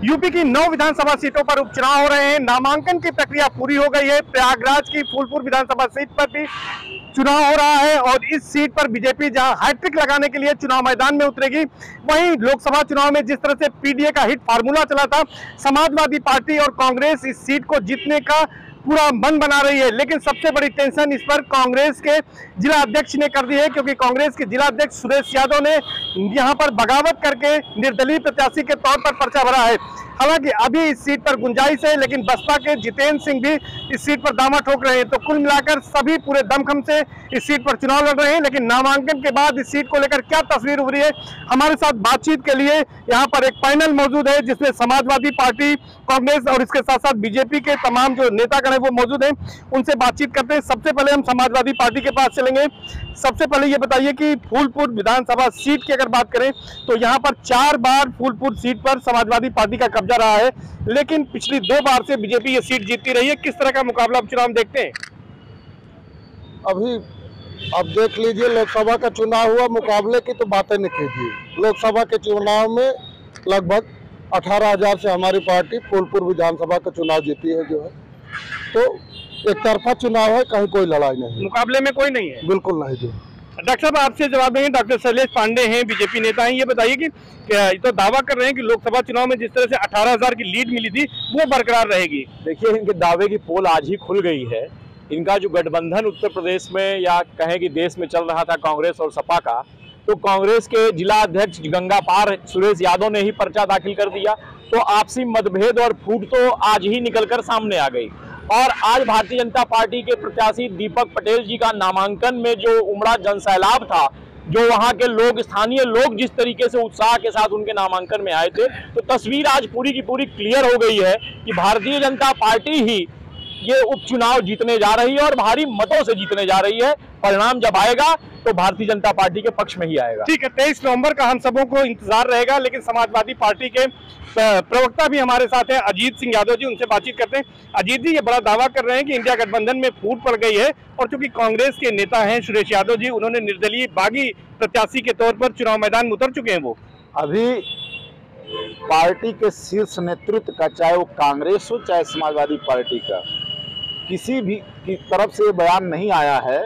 UP की 9 विधानसभा सीटों पर उपचुनाव हो रहे हैं। नामांकन की प्रक्रिया पूरी हो गई है। प्रयागराज की फूलपुर विधानसभा सीट पर भी चुनाव हो रहा है और इस सीट पर बीजेपी जहां हैट्रिक लगाने के लिए चुनाव मैदान में उतरेगी, वहीं लोकसभा चुनाव में जिस तरह से पीडीए का हिट फार्मूला चला था, समाजवादी पार्टी और कांग्रेस इस सीट को जीतने का पूरा मन बना रही है। लेकिन सबसे बड़ी टेंशन इस पर कांग्रेस के जिला अध्यक्ष ने कर दी है, क्योंकि कांग्रेस के जिला अध्यक्ष सुरेश यादव ने यहां पर बगावत करके निर्दलीय प्रत्याशी के तौर पर पर्चा भरा है। हालांकि अभी इस सीट पर गुंजाइश है, लेकिन बसपा के जितेंद्र सिंह भी इस सीट पर दावा ठोक रहे हैं। तो कुल मिलाकर सभी पूरे दमखम से इस सीट पर चुनाव लड़ रहे हैं। लेकिन नामांकन के बाद इस सीट को लेकर क्या तस्वीर उभरी है, हमारे साथ बातचीत के लिए यहाँ पर एक पैनल मौजूद है, जिसमें समाजवादी पार्टी, कांग्रेस और इसके साथ साथ बीजेपी के तमाम जो नेतागण है वो मौजूद हैं। उनसे बातचीत करते हैं। सबसे पहले हम समाजवादी पार्टी के पास चलेंगे। सबसे पहले ये बताइए कि फूलपुर विधानसभा सीट की अगर बात करें तो यहाँ पर 4 बार फूलपुर सीट पर समाजवादी पार्टी का कब्जा रहा है, लेकिन पिछली 2 बार से बीजेपी ये सीट जीतती रही है। किस तरह का मुकाबला अब चुनाव में देखते हैं? अभी अब देख लीजिए, लोकसभा का चुनाव हुआ, मुकाबले की तो बातें नहीं कीजिए। लोकसभा के चुनाव में लगभग 18,000 से हमारी पार्टी फूलपुर विधानसभा का चुनाव जीती है जो है। तो एक तरफा चुनाव है, कहीं कोई लड़ाई नहीं, मुकाबले में कोई नहीं है, बिल्कुल नहीं जी। डॉक्टर साहब आपसे जवाब देंगे। डॉक्टर शैलेश पांडे हैं, बीजेपी नेता हैं। ये बताइए कि तो दावा कर रहे हैं कि लोकसभा चुनाव में जिस तरह से 18,000 की लीड मिली थी वो बरकरार रहेगी। देखिए, इनके दावे की पोल आज ही खुल गई है। इनका जो गठबंधन उत्तर प्रदेश में या कहें कि देश में चल रहा था कांग्रेस और सपा का, तो कांग्रेस के जिला अध्यक्ष गंगा पार सुरेश यादव ने ही पर्चा दाखिल कर दिया। तो आपसी मतभेद और फूट तो आज ही निकलकर सामने आ गई। और आज भारतीय जनता पार्टी के प्रत्याशी दीपक पटेल जी का नामांकन में जो उमड़ा जनसैलाब था, जो वहां के लोग, स्थानीय लोग जिस तरीके से उत्साह के साथ उनके नामांकन में आए थे, तो तस्वीर आज पूरी की पूरी क्लियर हो गई है कि भारतीय जनता पार्टी ही ये उपचुनाव जीतने जा रही है और भारी मतों से जीतने जा रही है। परिणाम जब आएगा तो भारतीय जनता पार्टी के पक्ष में ही आएगा। ठीक है, 23 नवंबर का हम सबों को इंतजार रहेगा। लेकिन समाजवादी पार्टी के प्रवक्ता भी हमारे साथ हैं, अजीत सिंह यादव जी, उनसे बातचीत करते हैं। अजीत जी, ये बड़ा दावा कर रहे हैं कि इंडिया गठबंधन में फूट पड़ गई है, और चूंकि कांग्रेस के नेता हैं सुरेश यादव जी, उन्होंने निर्दलीय बागी प्रत्याशी के तौर पर चुनाव मैदान में उतर चुके हैं। वो अभी पार्टी के शीर्ष नेतृत्व का, चाहे वो कांग्रेस हो चाहे समाजवादी पार्टी का, किसी भी की तरफ से बयान नहीं आया है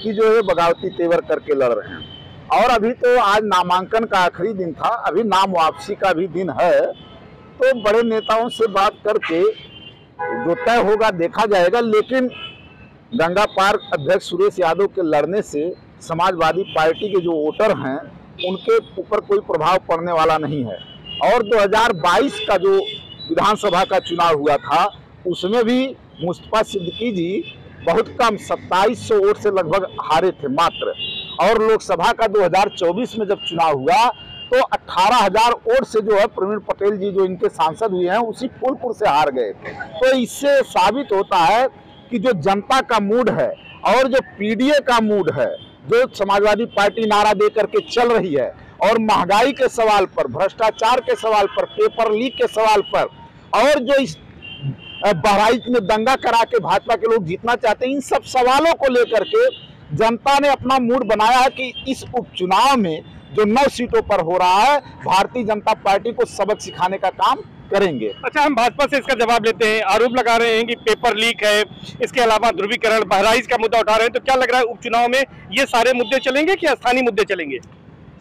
कि जो है बगावती तेवर करके लड़ रहे हैं। और अभी तो आज नामांकन का आखिरी दिन था, अभी नाम वापसी का भी दिन है। तो बड़े नेताओं से बात करके जो तय होगा देखा जाएगा। लेकिन गंगा पार अध्यक्ष सुरेश यादव के लड़ने से समाजवादी पार्टी के जो वोटर हैं उनके ऊपर कोई प्रभाव पड़ने वाला नहीं है। और 2022 का जो विधानसभा का चुनाव हुआ था, उसमें भी मुस्तफा सिद्दीकी जी बहुत कम 2700 वोट से लगभग हारे थे मात्र। और लोकसभा का 2024 में जब चुनाव हुआ तो 18,000 वोट से जो है प्रवीण पटेल जी जो इनके सांसद हुए हैं उसी फूलपुर से हार गए। तो इससे साबित होता है कि जो जनता का मूड है और जो पीडीए का मूड है, जो समाजवादी पार्टी नारा दे करके चल रही है, और महंगाई के सवाल पर, भ्रष्टाचार के सवाल पर, पेपर लीक के सवाल पर, और जो इस बहराइच में दंगा करा के भाजपा के लोग जीतना चाहते हैं, इन सब सवालों को लेकर के जनता ने अपना मूड बनाया है कि इस उपचुनाव में जो 9 सीटों पर हो रहा है, भारतीय जनता पार्टी को सबक सिखाने का काम करेंगे। अच्छा, हम भाजपा से इसका जवाब लेते हैं। आरोप लगा रहे हैं कि पेपर लीक है, इसके अलावा ध्रुवीकरण, बहराइच का मुद्दा उठा रहे हैं। तो क्या लग रहा है उपचुनाव में ये सारे मुद्दे चलेंगे कि स्थानीय मुद्दे चलेंगे?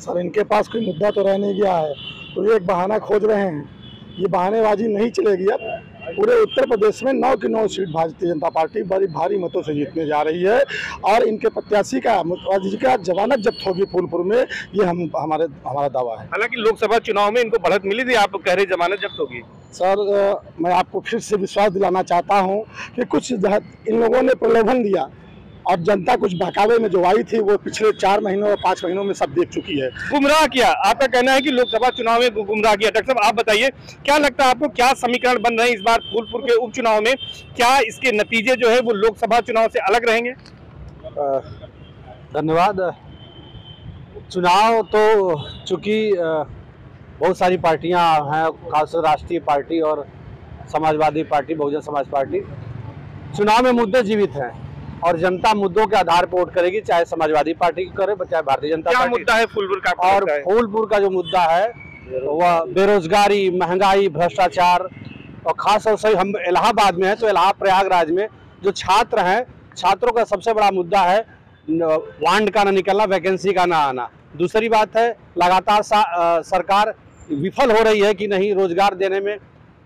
सर, इनके पास कोई मुद्दा तो रह नहीं गया है, तो ये एक बहाना खोज रहे हैं। ये बहानेबाजी नहीं चलेगी। अब पूरे उत्तर प्रदेश में 9 की 9 सीट भारतीय जनता पार्टी बड़ी भारी मतों से जीतने जा रही है। और इनके प्रत्याशी का जमानत जब्त होगी फूलपुर में, ये हमारा दावा है। हालांकि लोकसभा चुनाव में इनको बढ़त मिली थी, आप कह रहे जमानत जब्त होगी। सर, मैं आपको फिर से विश्वास दिलाना चाहता हूँ कि कुछ इन लोगों ने प्रलोभन दिया और जनता कुछ बहकावे में जो आई थी वो पिछले 4 महीनों और 5 महीनों में सब देख चुकी है। गुमराह किया, आपका कहना है कि लोकसभा चुनाव में गुमराह किया। डॉक्टर साहब, आप बताइए, क्या लगता है आपको, क्या समीकरण बन रहे हैं इस बार फूलपुर के उपचुनाव में? क्या इसके नतीजे जो है वो लोकसभा चुनाव से अलग रहेंगे? धन्यवाद। चुनाव तो चूंकि बहुत सारी पार्टियां हैं, खासकर राष्ट्रीय पार्टी और समाजवादी पार्टी, बहुजन समाज पार्टी, चुनाव में मुद्दे जीवित हैं और जनता मुद्दों के आधार पर वोट करेगी, चाहे समाजवादी पार्टी करे चाहे भारतीय जनता पार्टी। क्या मुद्दा है फूलपुर का? और फूलपुर का जो मुद्दा है वह बेरोजगारी, महंगाई, भ्रष्टाचार, और खास तौर से हम इलाहाबाद में हैं तो इलाहाबाद प्रयागराज में जो छात्र हैं, छात्रों का सबसे बड़ा मुद्दा है वांड का ना निकलना, वैकेंसी का ना आना। दूसरी बात है लगातार सरकार विफल हो रही है कि नहीं, रोजगार देने में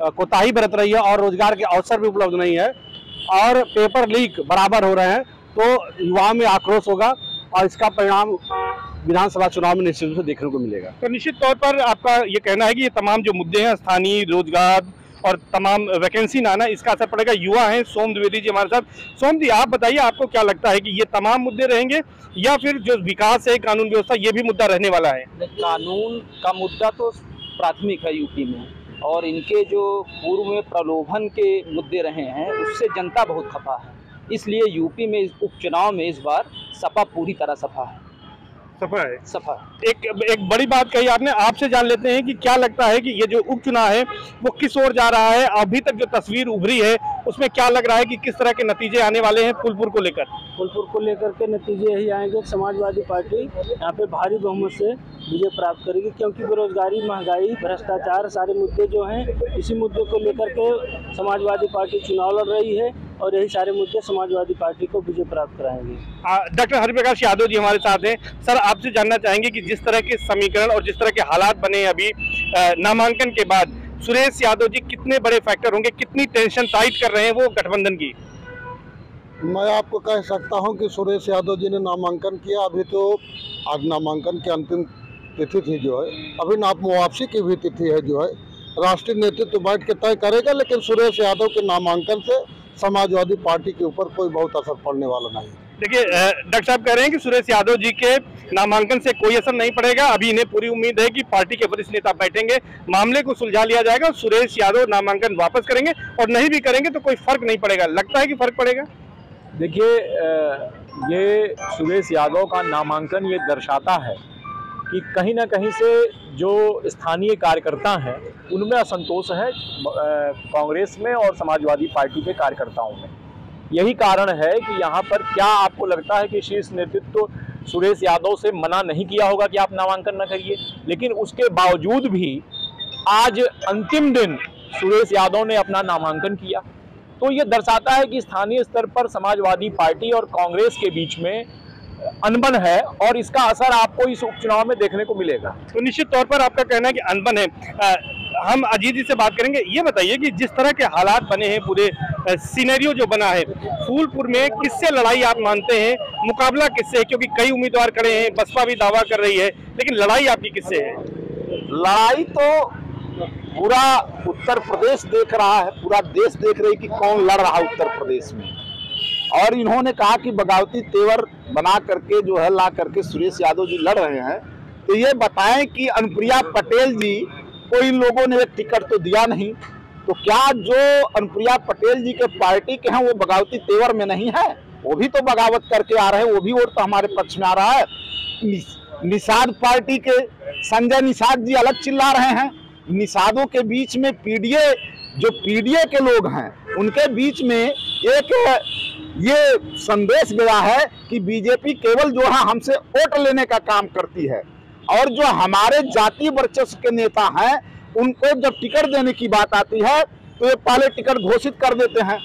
कोताही बरत रही है और रोजगार के अवसर भी उपलब्ध नहीं है और पेपर लीक बराबर हो रहे हैं, तो युवाओं में आक्रोश होगा और इसका परिणाम विधानसभा चुनाव में निश्चित रूप से देखने को मिलेगा। तो निश्चित तौर पर आपका ये कहना है कि ये तमाम जो मुद्दे हैं, स्थानीय रोजगार और तमाम वैकेंसी ना आना, इसका असर पड़ेगा। युवा हैं सोम द्विवेदी जी हमारे साथ। सोम जी, आप बताइए, आपको क्या लगता है कि ये तमाम मुद्दे रहेंगे या फिर जो विकास है, कानून व्यवस्था, ये भी मुद्दा रहने वाला है? कानून का मुद्दा तो प्राथमिक है यूपी में, और इनके जो पूर्व में प्रलोभन के मुद्दे रहे हैं उससे जनता बहुत खफा है। इसलिए यूपी में उपचुनाव में इस बार सपा पूरी तरह सफा है। सफा है, सफा। एक बड़ी बात कही आपने। आपसे जान लेते हैं कि क्या लगता है कि ये जो उपचुनाव है वो किस ओर जा रहा है? अभी तक जो तस्वीर उभरी है उसमें क्या लग रहा है कि किस तरह के नतीजे आने वाले हैं फूलपुर को लेकर? फूलपुर को लेकर के नतीजे यही आएंगे कि समाजवादी पार्टी यहाँ पे भारी बहुमत से विजय प्राप्त करेगी, क्योंकि बेरोजगारी, महंगाई, भ्रष्टाचार सारे मुद्दे जो हैं, इसी मुद्दे को लेकर के समाजवादी पार्टी चुनाव लड़ रही है और यही सारे मुद्दे समाजवादी पार्टी को विजय प्राप्त कराएंगे। डॉक्टर हरिप्रकाश यादव जी हमारे साथ हैं। सर, आपसे जानना चाहेंगे कि जिस तरह के समीकरण और जिस तरह के हालात बने हैं अभी नामांकन के बाद, सुरेश यादव जी कितने बड़े फैक्टर होंगे, कितनी टेंशन टाइट कर रहे हैं वो गठबंधन की? मैं आपको कह सकता हूं कि सुरेश यादव जी ने नामांकन किया। अभी तो आज नामांकन की अंतिम तिथि थी जो है, अभी नाम वापसी की भी तिथि है जो है। राष्ट्रीय नेतृत्व बैठ के तय करेगा, लेकिन सुरेश यादव के नामांकन से समाजवादी पार्टी के ऊपर कोई बहुत असर पड़ने वाला नहीं। देखिए, डॉक्टर साहब कह रहे हैं कि सुरेश यादव जी के नामांकन से कोई असर नहीं पड़ेगा। अभी इन्हें पूरी उम्मीद है कि पार्टी के वरिष्ठ नेता बैठेंगे, मामले को सुलझा लिया जाएगा, सुरेश यादव नामांकन वापस करेंगे, और नहीं भी करेंगे तो कोई फर्क नहीं पड़ेगा। लगता है कि फर्क पड़ेगा? देखिए, ये सुरेश यादव का नामांकन ये दर्शाता है कि कहीं ना कहीं से जो स्थानीय कार्यकर्ता हैं उनमें असंतोष है कांग्रेस में और समाजवादी पार्टी के कार्यकर्ताओं में। यही कारण है कि यहाँ पर क्या आपको लगता है कि शीर्ष नेतृत्व सुरेश यादव से मना नहीं किया होगा कि आप नामांकन न करिए, लेकिन उसके बावजूद भी आज अंतिम दिन सुरेश यादव ने अपना नामांकन किया। तो ये दर्शाता है कि स्थानीय स्तर पर समाजवादी पार्टी और कांग्रेस के बीच में अनबन है और इसका असर आपको इस उपचुनाव में देखने को मिलेगा। तो निश्चित तौर पर आपका कहना है कि अनबन है। हम अजीत जी से बात करेंगे। ये बताइए कि जिस तरह के हालात बने हैं, पूरे सिनेरियो जो बना है फूलपुर में, किससे लड़ाई आप मानते हैं? मुकाबला किससे है? क्योंकि कई उम्मीदवार खड़े हैं, बसपा भी दावा कर रही है, लेकिन लड़ाई आपकी किससे है? लड़ाई तो पूरा उत्तर प्रदेश देख रहा है, पूरा देश देख रही कि कौन लड़ रहा है उत्तर प्रदेश में। और इन्होंने कहा कि बगावती तेवर बना करके जो है ला करके सुरेश यादव जी लड़ रहे हैं, तो ये बताएं कि अनुप्रिया पटेल जी को इन लोगों ने एक टिकट तो दिया नहीं, तो क्या जो अनुप्रिया पटेल जी के पार्टी के हैं वो बगावती तेवर में नहीं है? वो भी तो बगावत करके आ रहे हैं, वो भी वोट तो हमारे पक्ष में आ रहा है। निषाद पार्टी के संजय निषाद जी अलग चिल्ला रहे हैं। निषादों के बीच में पीडीए के लोग हैं, उनके बीच में एक ये संदेश गया है कि बीजेपी केवल जो है हमसे वोट लेने का काम करती है, और जो हमारे जातीय वर्चस्व के नेता हैं उनको जब टिकट देने की बात आती है तो ये पहले टिकट घोषित कर देते हैं।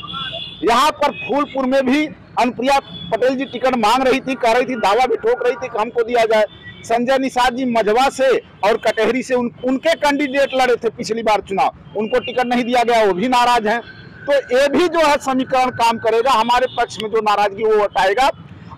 यहाँ पर फूलपुर में भी अनुप्रिया पटेल जी टिकट मांग रही थी, कह रही थी, दावा भी ठोक रही थी कि हमको दिया जाए। संजय निषाद जी मझवा से और कटहरी से उनके कैंडिडेट लड़े थे पिछली बार चुनाव, उनको टिकट नहीं दिया गया, वो भी नाराज हैं। तो ये भी जो है समीकरण काम करेगा, हमारे पक्ष में जो नाराजगी वो हटाएगा।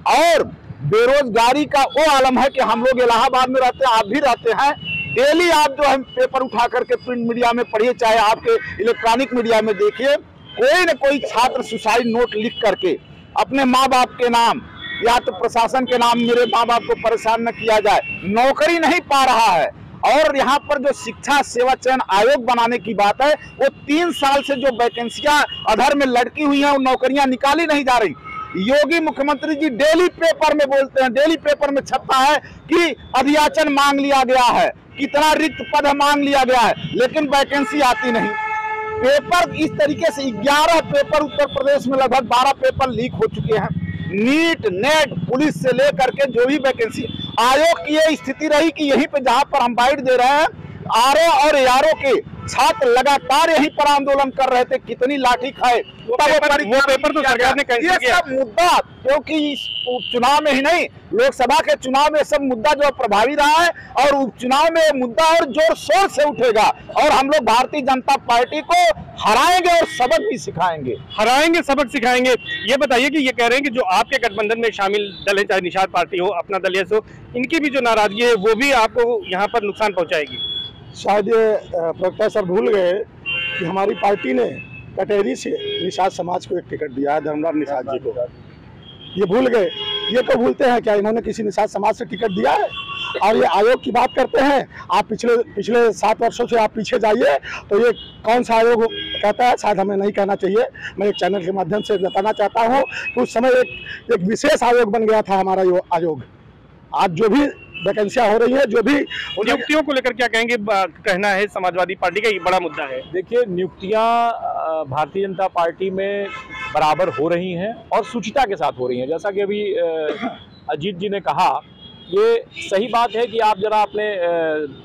और बेरोजगारी का वो आलम है कि हम लोग इलाहाबाद में रहते हैं, आप भी रहते हैं, डेली आप जो है पेपर उठा करके प्रिंट मीडिया में पढ़िए, चाहे आपके इलेक्ट्रॉनिक मीडिया में देखिए, कोई न कोई छात्र सुसाइड नोट लिख करके अपने माँ बाप के नाम या तो प्रशासन के नाम, मेरे माँ बाप को परेशान न किया जाए, नौकरी नहीं पा रहा है। और यहाँ पर जो शिक्षा सेवा चयन आयोग बनाने की बात है, वो 3 साल से जो वैकेंसियां अधर में लटकी हुई हैं, वो नौकरियां निकाली नहीं जा रही। योगी मुख्यमंत्री जी डेली पेपर में बोलते हैं, डेली पेपर में छपता है कि अधियाचन मांग लिया गया है, कितना रिक्त पद मांग लिया गया है, लेकिन वैकेंसी आती नहीं। पेपर इस तरीके से 11 पेपर उत्तर प्रदेश में लगभग 12 पेपर लीक हो चुके हैं। नीट, नेट, पुलिस से लेकर के जो भी वैकेंसी, आयोग की ये स्थिति रही कि यहीं पे जहां पर हम बाइट दे रहे हैं आरओ और यारो के छात्र लगातार यहीं पर आंदोलन कर रहे थे, कितनी लाठी खाए। वो पेपर तो सरकार ने कैंसिल किया। ये सब मुद्दा, क्योंकि उपचुनाव में ही नहीं, लोकसभा के चुनाव में सब मुद्दा जो प्रभावी रहा है और उपचुनाव में मुद्दा और जोर शोर से उठेगा और हम लोग भारतीय जनता पार्टी को हराएंगे और सबक भी सिखाएंगे। हराएंगे, सबक सिखाएंगे। ये बताइए कि ये कह रहे हैं कि जो आपके गठबंधन में शामिल दल है, चाहे निषाद पार्टी हो, अपना दल है, सो इनकी भी जो नाराजगी है वो भी आपको यहाँ पर नुकसान पहुंचाएगी। शायद ये प्रवक्ता सर भूल गए कि हमारी पार्टी ने कटेरी से निषाद समाज को एक टिकट दिया है, धर्मराज निषाद जी को। ये भूल गए। ये तो भूलते हैं क्या इन्होंने किसी निषाद समाज से टिकट दिया है? और ये आयोग की बात करते हैं, आप पिछले 7 वर्षों से आप पीछे जाइए तो ये कौन सा आयोग कहता है, शायद हमें नहीं कहना चाहिए। मैं एक चैनल के माध्यम से बताना चाहता हूँ कि उस समय एक विशेष आयोग बन गया था हमारा आयोग। आज जो भी वैकेंसियां हो रही है, जो भी नियुक्तियों को लेकर क्या कहेंगे? कहना है समाजवादी पार्टी का ये बड़ा मुद्दा है। देखिए, नियुक्तियां भारतीय जनता पार्टी में बराबर हो रही हैं और शुचिता के साथ हो रही हैं। जैसा कि अभी अजीत जी ने कहा, ये सही बात है कि आप जरा अपने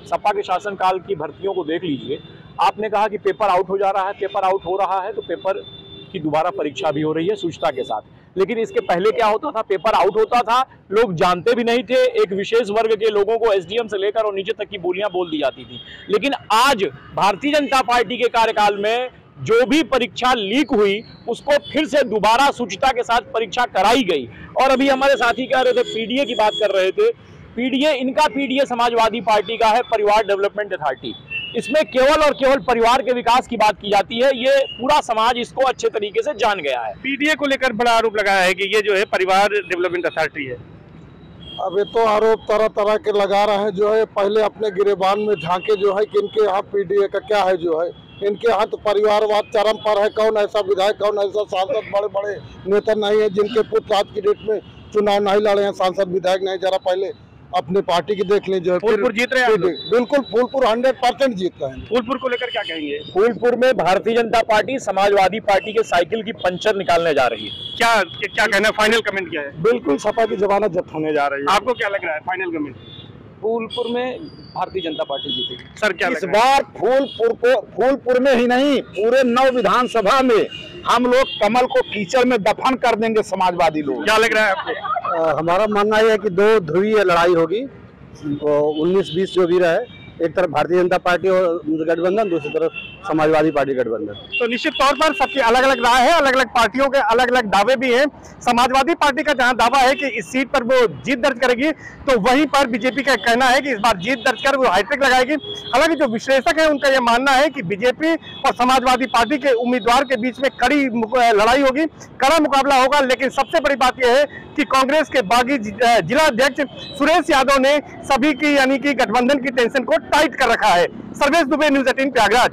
सपा के शासनकाल की भर्तियों को देख लीजिए। आपने कहा कि पेपर आउट हो जा रहा है, पेपर आउट हो रहा है तो पेपर की दोबारा परीक्षा भी हो रही है शुचिता के साथ। लेकिन इसके पहले क्या होता था? पेपर आउट होता था, लोग जानते भी नहीं थे, एक विशेष वर्ग के लोगों को एसडीएम से लेकर और नीचे तक की बोलियां बोल दी जाती थी। लेकिन आज भारतीय जनता पार्टी के कार्यकाल में जो भी परीक्षा लीक हुई उसको फिर से दोबारा शुचिता के साथ परीक्षा कराई गई। और अभी हमारे साथी कह रहे थे, पीडीए की बात कर रहे थे। इनका पीडीए समाजवादी पार्टी का है, परिवार डेवलपमेंट अथॉरिटी। इसमें केवल और केवल परिवार के विकास की बात की जाती है। ये पूरा समाज इसको अच्छे तरीके से जान गया है। पीडीए को लेकर बड़ा आरोप लगाया है कि ये जो है परिवार डेवलपमेंट अथॉरिटी है। अब ये तो आरोप तरह तरह के लगा रहे हैं। जो है पहले अपने गिरेबान में झांके जो है कि इनके यहाँ पीडीए का क्या है। जो है इनके यहाँ तो परिवारवाद चरम पर है। कौन ऐसा विधायक, कौन ऐसा सांसद, बड़े बड़े नेता नहीं है जिनके पुत्र आज की डेट में चुनाव नहीं लड़े हैं, सांसद विधायक नहीं। जरा पहले अपने पार्टी की देख लें। जो है फूलपुर जीत रहे हैं। बिल्कुल फूलपुर 100% जीत रहे हैं। फूलपुर को लेकर क्या कहेंगे? फूलपुर में भारतीय जनता पार्टी समाजवादी पार्टी के साइकिल की पंचर निकालने जा रही है। क्या कहना है? फाइनल कमेंट क्या है? बिल्कुल सपा की जमानत जब्त होने जा रही है। आपको क्या लग रहा है? Final comment. फूलपुर में भारतीय जनता पार्टी जीतेगी। सर क्या इस बार फूलपुर में ही नहीं, पूरे 9 विधानसभा में हम लोग कमल को कीचड़ में दफन कर देंगे समाजवादी लोग। क्या लग रहा है आपको? हमारा मानना यह है कि 2 ध्रुवीय लड़ाई होगी। 19-20 जो भी रहे, एक तरफ भारतीय जनता पार्टी और गठबंधन, दूसरी तरफ समाजवादी पार्टी गठबंधन। तो निश्चित तौर पर सबकी अलग अलग राय है, अलग अलग पार्टियों के अलग अलग दावे भी हैं। समाजवादी पार्टी का जहां दावा है कि इस सीट पर वो जीत दर्ज करेगी, तो वहीं पर बीजेपी का कहना है कि इस बार जीत दर्ज कर वो हैट्रिक लगाएगी। हालांकि जो विश्लेषक है उनका यह मानना है कि बीजेपी और समाजवादी पार्टी के उम्मीदवार के बीच में कड़ी लड़ाई होगी, कड़ा मुकाबला होगा। लेकिन सबसे बड़ी बात यह है कि कांग्रेस के बागी जिला अध्यक्ष सुरेश यादव ने सभी की यानी कि गठबंधन की टेंशन को टाइट कर रखा है। सर्वेश दुबे, न्यूज़ 18 प्रयागराज।